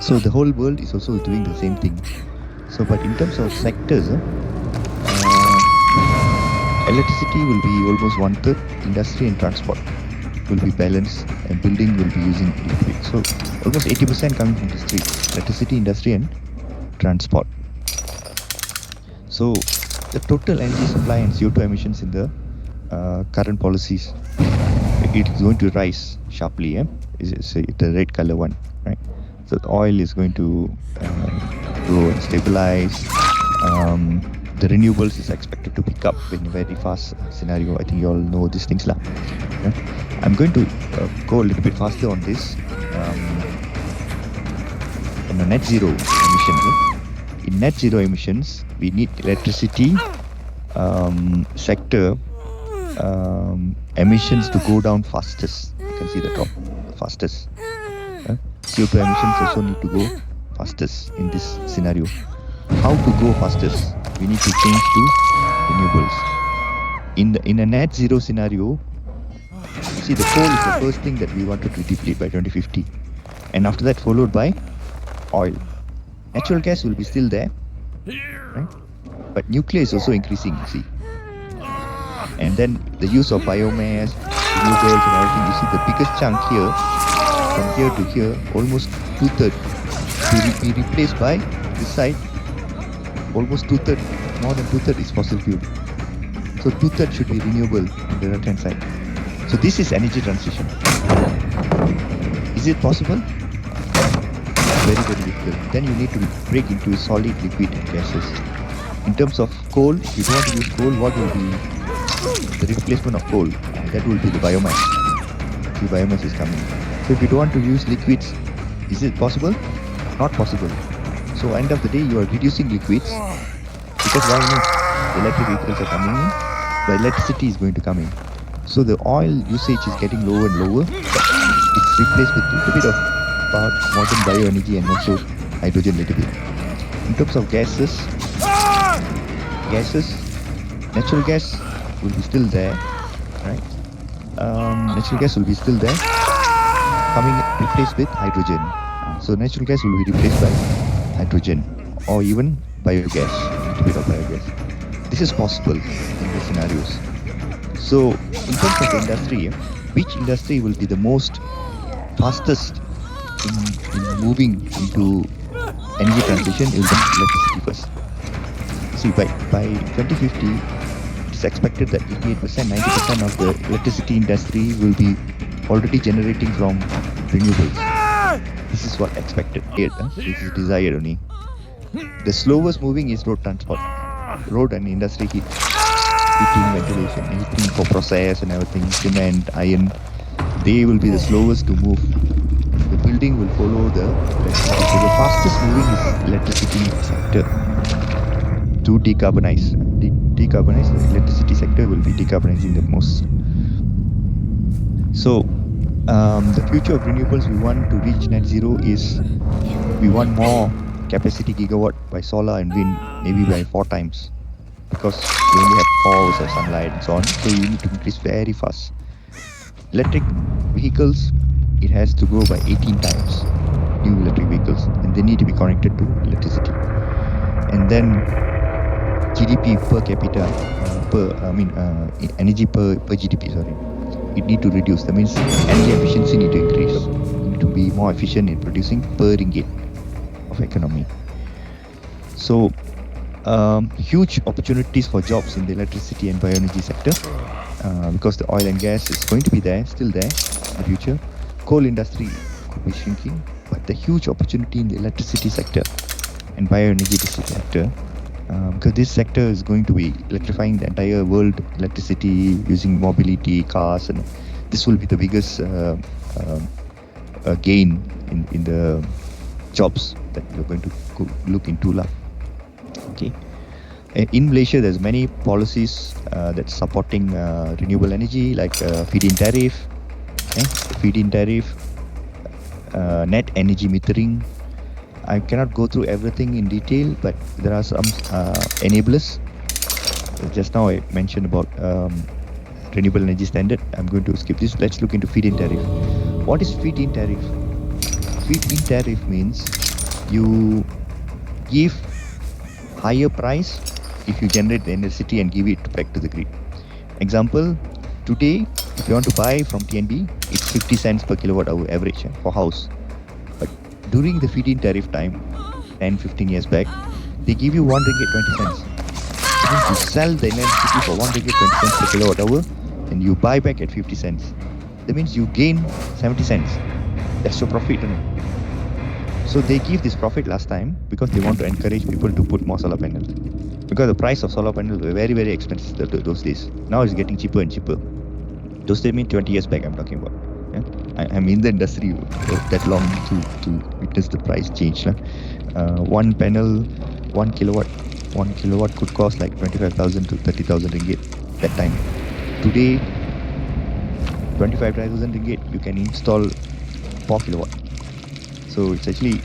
So the whole world is also doing the same thing. So, but in terms of sectors, electricity will be almost one third. Industry and transport will be balanced, and building will be using liquid. So almost 80% coming from these three: electricity, industry, and transport. So the total energy supply and CO2 emissions in the current policies, it is going to rise sharply. Is the red color one, right? So the oil is going to grow and stabilize. The renewables is expected to pick up in a very fast scenario. I think you all know these things lah. Yeah? I'm going to go a little bit faster on this. On the net zero emission. In net zero emissions, we need electricity sector emissions to go down fastest. You can see the top, fastest. CO2 emissions also need to go fastest in this scenario. How to go fastest? We need to change to renewables. In a net zero scenario, see, the coal is the first thing that we wanted to deplete by 2050, and after that followed by oil. Natural gas will be still there, right? But nuclear is also increasing, you see. And then the use of biomass, renewables and everything, you see the biggest chunk here, from here to here, almost 2/3 will be replaced by this side. Almost 2/3, more than 2/3 is fossil fuel. So 2/3 should be renewable on the right hand side. So this is energy transition. Is it possible? Very, very difficult. Then you need to break into solid, liquid, and gases. In terms of coal, if you don't want to use coal, what will be the replacement of coal? That will be the biomass. The biomass is coming. So if you don't want to use liquids, is it possible? Not possible. So end of the day, you are reducing liquids, because why not? The electric vehicles are coming in, the electricity is going to come in. So the oil usage is getting lower and lower. It's replaced with a little bit of modern bioenergy and also hydrogen little bit. In terms of gases, natural gas will be still there, right? Natural gas will be still there, coming replaced with hydrogen. So natural gas will be replaced by hydrogen or even biogas, a little bit of biogas. This is possible in these scenarios. So in terms of industry, which industry will be the most fastest in moving into energy transition is the electricity first. See, by 2050, it's expected that 88%, 90% of the electricity industry will be already generating from renewables. This is what expected. This is desired only. The slowest moving is road transport. Road and industry heating, ventilation, anything for process and everything, cement, iron, they will be the slowest to move. The building will follow the electricity. So the fastest moving is electricity sector to decarbonize. Decarbonize, the electricity sector will be decarbonizing the most. So the future of renewables, we want to reach net zero is, we want more capacity gigawatt by solar and wind, maybe by 4 times, because we only have 4 hours of sunlight and so on. So you need to increase very fast. Electric vehicles, it has to grow by 18 times, new electric vehicles, and they need to be connected to electricity. And then GDP per capita, energy per GDP, sorry, it need to reduce. That means energy efficiency need to increase. You need to be more efficient in producing per ringgit of economy. So huge opportunities for jobs in the electricity and bioenergy sector, because the oil and gas is going to be there, still there in the future. Coal industry could be shrinking, but the huge opportunity in the electricity sector and bioenergy sector, because this sector is going to be electrifying the entire world, electricity, using mobility, cars, and this will be the biggest gain in the jobs that you're going to look into. Okay. In Malaysia, there's many policies that's supporting renewable energy, like feed-in tariff, net energy metering. I cannot go through everything in detail, but there are some enablers. Just now I mentioned about renewable energy standard. I'm going to skip this. Let's look into feed-in tariff. What is feed-in tariff? Feed-in tariff means you give higher price if you generate the electricity and give it back to the grid. Example, today, if you want to buy from TNB, it's 50 cents per kilowatt hour average for house. But during the feed-in tariff time, 10, 15 years back, they give you 1 ringgit 20 cents. That means you sell the electricity for 1 ringgit 20 cents per kilowatt hour and you buy back at 50 cents. That means you gain 70 cents. That's your profit. So they give this profit last time because they want to encourage people to put more solar panels. Because the price of solar panels were very, very expensive those days. Now it's getting cheaper and cheaper. Those days mean 20 years back I'm talking about. Yeah? I'm in the industry that long to witness the price change. One panel, 1 kilowatt could cost like 25,000 to 30,000 ringgit that time. Today, 25,000 ringgit, you can install 4 kilowatt. So it's actually